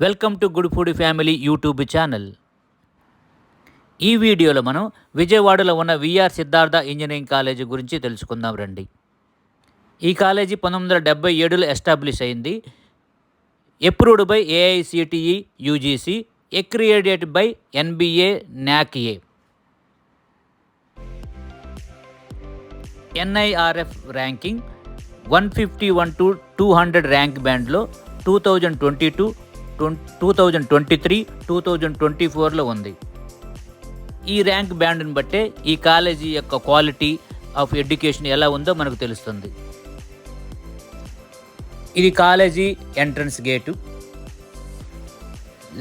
Welcome to good food family YouTube channel. ఈ వీడియోలో మనం విజయవాడలో ఉన్న విఆర్ సిద్ధార్థ ఇంజనీరింగ్ కాలేజీ గురించి తెలుసుకుందాం రండి. ఈ కాలేజీ 1977లో ఎస్టాబ్లిష్ అయింది. Approved by AICTE UGC, accredited by NBA NAAC A. NIRF ranking 151 to 200 rank బ్యాండ్లో 2022, 2023, 2024లో ఉంది. ఈ ర్యాంక్ బ్యాండ్ని బట్టే ఈ కాలేజీ యొక్క క్వాలిటీ ఆఫ్ ఎడ్యుకేషన్ ఎలా ఉందో మనకు తెలుస్తుంది. ఇది college entrance gate.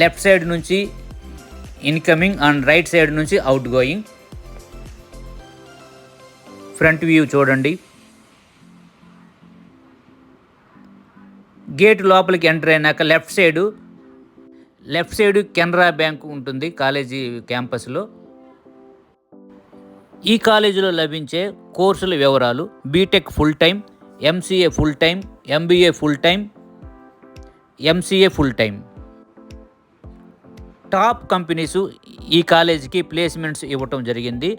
Left side నుంచి ఇన్కమింగ్ అండ్ రైట్ సైడ్ నుంచి అవుట్ గోయింగ్. ఫ్రంట్ వ్యూ చూడండి. గేట్ లోపలికి ఎంటర్ అయినాక లెఫ్ట్ సైడ్ కెనరా బ్యాంక్ ఉంటుంది కాలేజీ క్యాంపస్లో. ఈ కాలేజీలో లభించే కోర్సుల వివరాలు: B Tech full time, MCA full time, MBA full time, MCA full time. Top companies ఈ కాలేజీకి ప్లేస్మెంట్స్ ఇవ్వటం జరిగింది.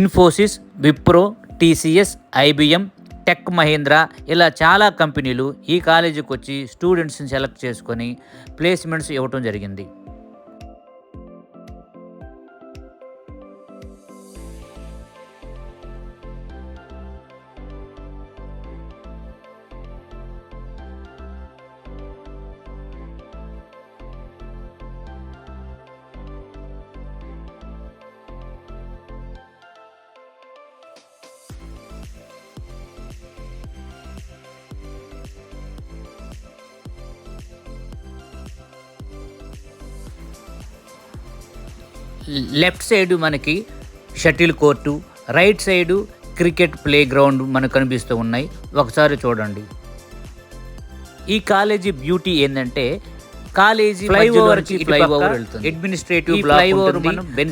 ఇన్ఫోసిస్, విప్రో, టీసీఎస్, ఐబిఎం, టెక్ మహీంద్రా, ఇలా చాలా కంపెనీలు ఈ కాలేజీకి వచ్చి స్టూడెంట్స్ని సెలెక్ట్ చేసుకొని ప్లేస్మెంట్స్ ఇవ్వటం జరిగింది. లెఫ్ట్ సైడ్ మనకి shuttle court, right side cricket play ground మనకు కనిపిస్తూ ఉన్నాయి. ఒకసారి చూడండి. ఈ కాలేజీ బ్యూటీ ఏంటంటే కాలేజీ ఫ్లైఓవర్కి వెళ్తుంది. అడ్మినిస్ట్రేటివ్ ఫ్లైఓవర్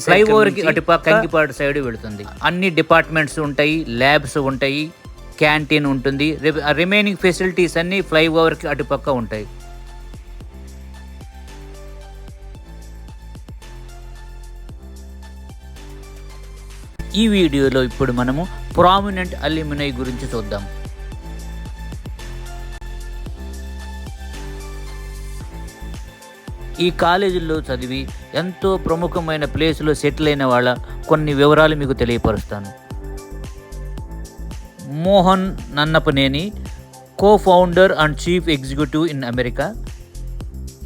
ఫ్లైఓవర్కి అటుపక్క కంకిపాడు సైడ్ వెళుతుంది. అన్ని డిపార్ట్మెంట్స్ ఉంటాయి, ల్యాబ్స్ ఉంటాయి, క్యాంటీన్ ఉంటుంది. రిమైనింగ్ ఫెసిలిటీస్ అన్నీ ఫ్లైఓవర్కి అటుపక్క ఉంటాయి. ఈ వీడియోలో ఇప్పుడు మనము ప్రామినెంట్ అల్యూమినై గురించి చూద్దాం. ఈ కాలేజీల్లో చదివి ఎంతో ప్రముఖమైన ప్లేస్లో సెటిల్ అయిన వాళ్ళ కొన్ని వివరాలు మీకు తెలియపరుస్తాను. Mohan Nannapaneni, co founder and chief executive in America.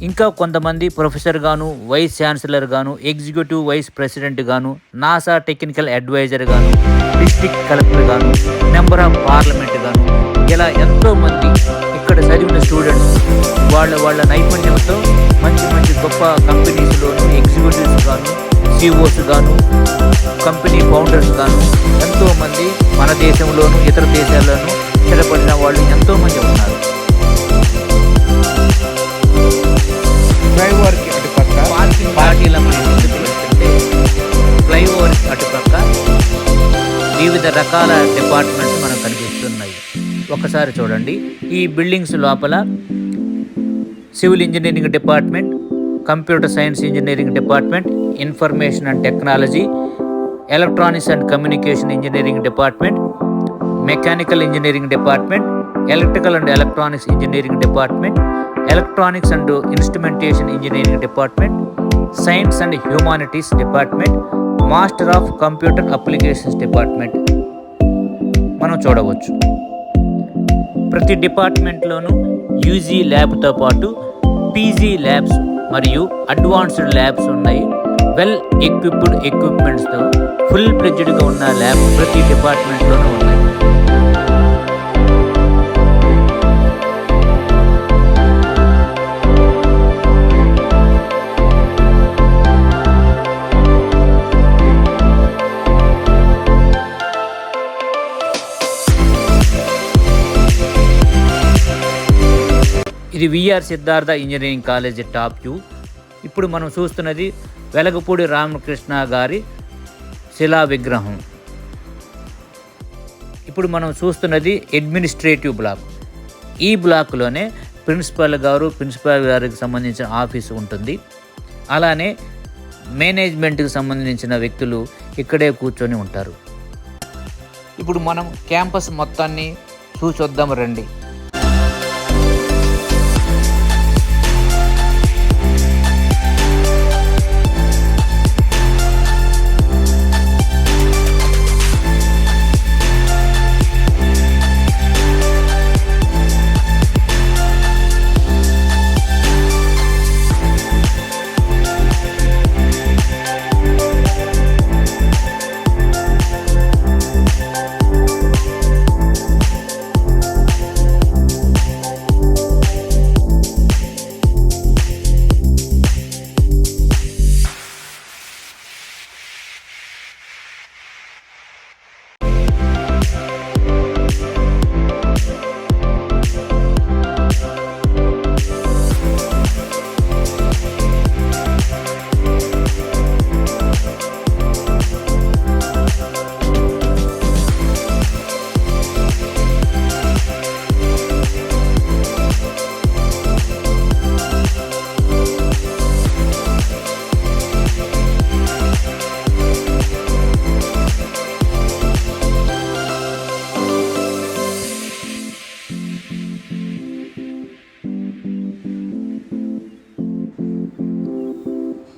ఇంకా కొంతమంది ప్రొఫెసర్ గాను, వైస్ ఛాన్సలర్ గాను, ఎగ్జిక్యూటివ్ వైస్ ప్రెసిడెంట్ గాను, నాసా టెక్నికల్ అడ్వైజర్ గాను, డిస్ట్రిక్ట్ కలెక్టర్ గాను, మెంబర్ ఆఫ్ పార్లమెంట్ గాను, ఇలా ఎంతోమంది ఇక్కడ చదివిన స్టూడెంట్స్ వాళ్ళ నైపుణ్యంతో మంచి గొప్ప కంపెనీస్లోను ఎగ్జిక్యూటివ్స్ గాను, సిఓస్ గాను, కంపెనీ ఫౌండర్స్ గాను ఎంతోమంది మన దేశంలోను ఇతర దేశాల్లోనూ స్థిరపడిన వాళ్ళు ఎంతోమంది ఉన్నారు. ఫ్లైఓవర్కి అటుపక్క పార్టీల ఎందుకు వెళ్తుంటే ఫ్లైఓవర్కి అటుపక్క వివిధ రకాల డిపార్ట్మెంట్స్ మనకు కనిపిస్తున్నాయి. ఒకసారి చూడండి. ఈ బిల్డింగ్స్ లోపల civil engineering department, computer science engineering department, information and technology, electronics and communication engineering department, mechanical engineering department, electrical and electronics engineering department, electronics and instrumentation engineering department, science and humanities department, master of computer applications department మనం చూడవచ్చు. ప్రతి డిపార్ట్మెంట్లోనూ UG ల్యాబ్తో పాటు PG labs మరియు advanced labs ఉన్నాయి. Well equipped ఎక్విప్మెంట్స్తో full ఫ్లెడ్జ్డ్గా ఉన్న ల్యాబ్ ప్రతి డిపార్ట్మెంట్లోనూ ఉన్నాయి. ఇది VR Siddhartha engineering college top view. ఇప్పుడు మనం చూస్తున్నది వెలగపూడి రామకృష్ణ గారి శిలా విగ్రహం. ఇప్పుడు మనం చూస్తున్నది అడ్మినిస్ట్రేటివ్ బ్లాక్. ఈ బ్లాక్లోనే ప్రిన్సిపాల్ గారికి సంబంధించిన ఆఫీసు ఉంటుంది. అలానే మేనేజ్మెంట్కి సంబంధించిన వ్యక్తులు ఇక్కడే కూర్చొని ఉంటారు. ఇప్పుడు మనం క్యాంపస్ మొత్తాన్ని చూసొద్దాం రండి.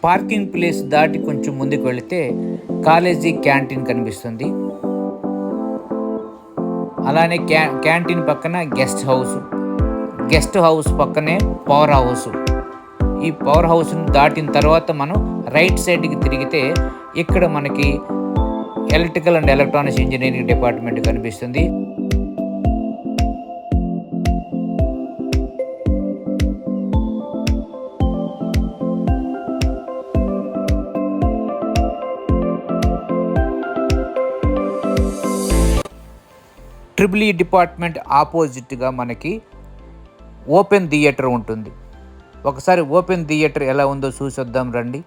పార్కింగ్ ప్లేస్ దాటి కొంచెం ముందుకు వెళితే కాలేజీ క్యాంటీన్ కనిపిస్తుంది. అలానే క్యాంటీన్ పక్కన గెస్ట్ హౌస్ పక్కనే పవర్ హౌస్. ఈ పవర్ హౌస్ని దాటిన తర్వాత మనం రైట్ సైడ్కి తిరిగితే ఇక్కడ మనకి electrical and electronics engineering department కనిపిస్తుంది. ట్రిపుల్ డిపార్ట్మెంట్ ఆపోజిట్గా మనకి ఓపెన్ థియేటర్ ఉంటుంది. ఒకసారి ఓపెన్ థియేటర్ ఎలా ఉందో చూసొద్దాం రండి.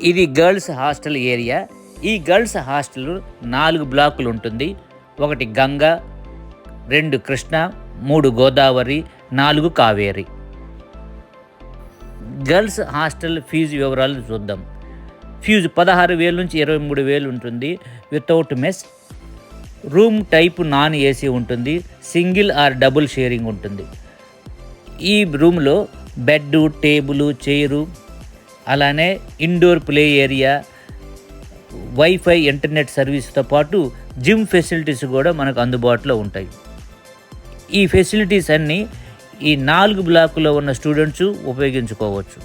ఇది గర్ల్స్ హాస్టల్ ఏరియా. ఈ గర్ల్స్ హాస్టల్ 4 బ్లాకులు ఉంటుంది. 1 Ganga, 2 Krishna, 3 Godavari, 4 Kaveri. Girls hostel fee వివరాలు చూద్దాం. ఫీజు 16,000 నుంచి 23,000 ఉంటుంది without mess. Room type non AC ఉంటుంది. సింగిల్ ఆర్ డబుల్ షేరింగ్ ఉంటుంది. ఈ రూమ్లో బెడ్, టేబుల్, చైరు, అలానే indoor play area, wifi, internet సర్వీస్తో పాటు జిమ్ ఫెసిలిటీస్ కూడా మనకు అందుబాటులో ఉంటాయి. ఈ ఫెసిలిటీస్ అన్నీ ఈ 4 బ్లాకుల్లో ఉన్న స్టూడెంట్స్ ఉపయోగించుకోవచ్చు.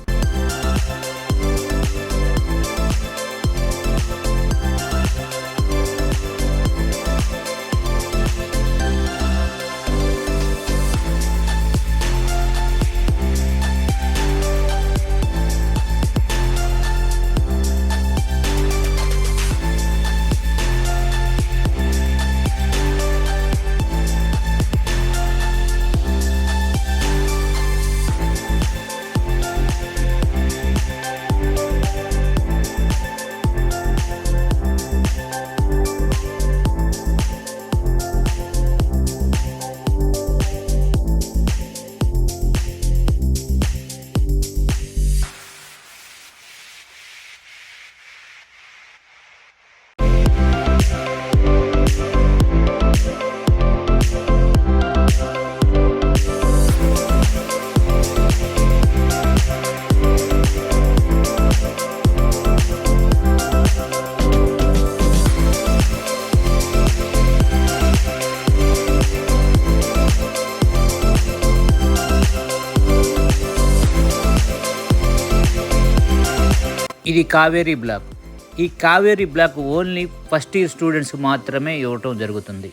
ఇది కావేరీ బ్లాక్. ఈ Kaveri block only first year స్టూడెంట్స్కి మాత్రమే ఇవ్వటం జరుగుతుంది.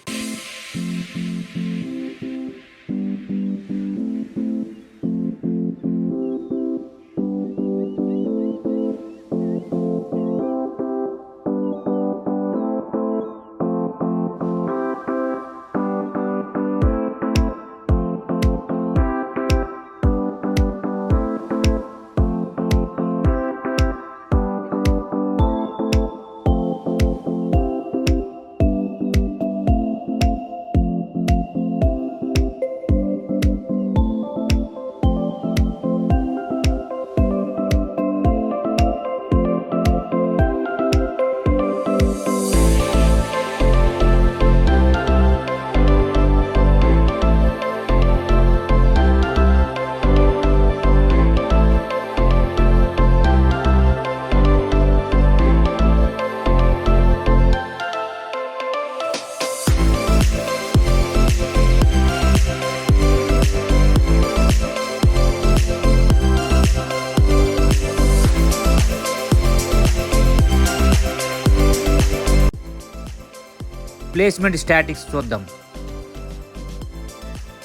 ప్లేస్మెంట్ స్టాటిక్స్ చూద్దాం.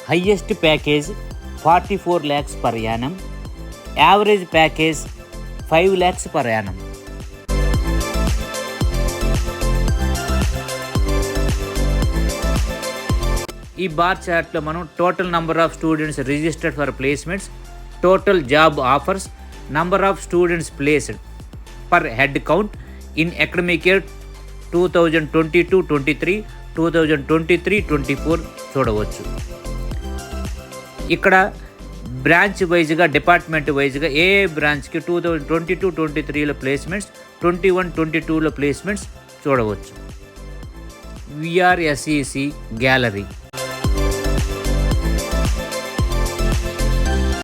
Highest package 44 lakhs per annum. Average package 5 lakhs per annum. ఈ బార్ చార్ట్లో మనం total number of students registered for placements, total job offers, number of students placed per head count in academic year 2022-23, 2023-24 చూడవచ్చు. ఇక్కడ branch వైజ్గా, department వైజ్గా ఏ బ్రాంచ్కి 2022-23లో placements, 21-22లో placements చూడవచ్చు. విఆర్ఎస్ఈసి gallery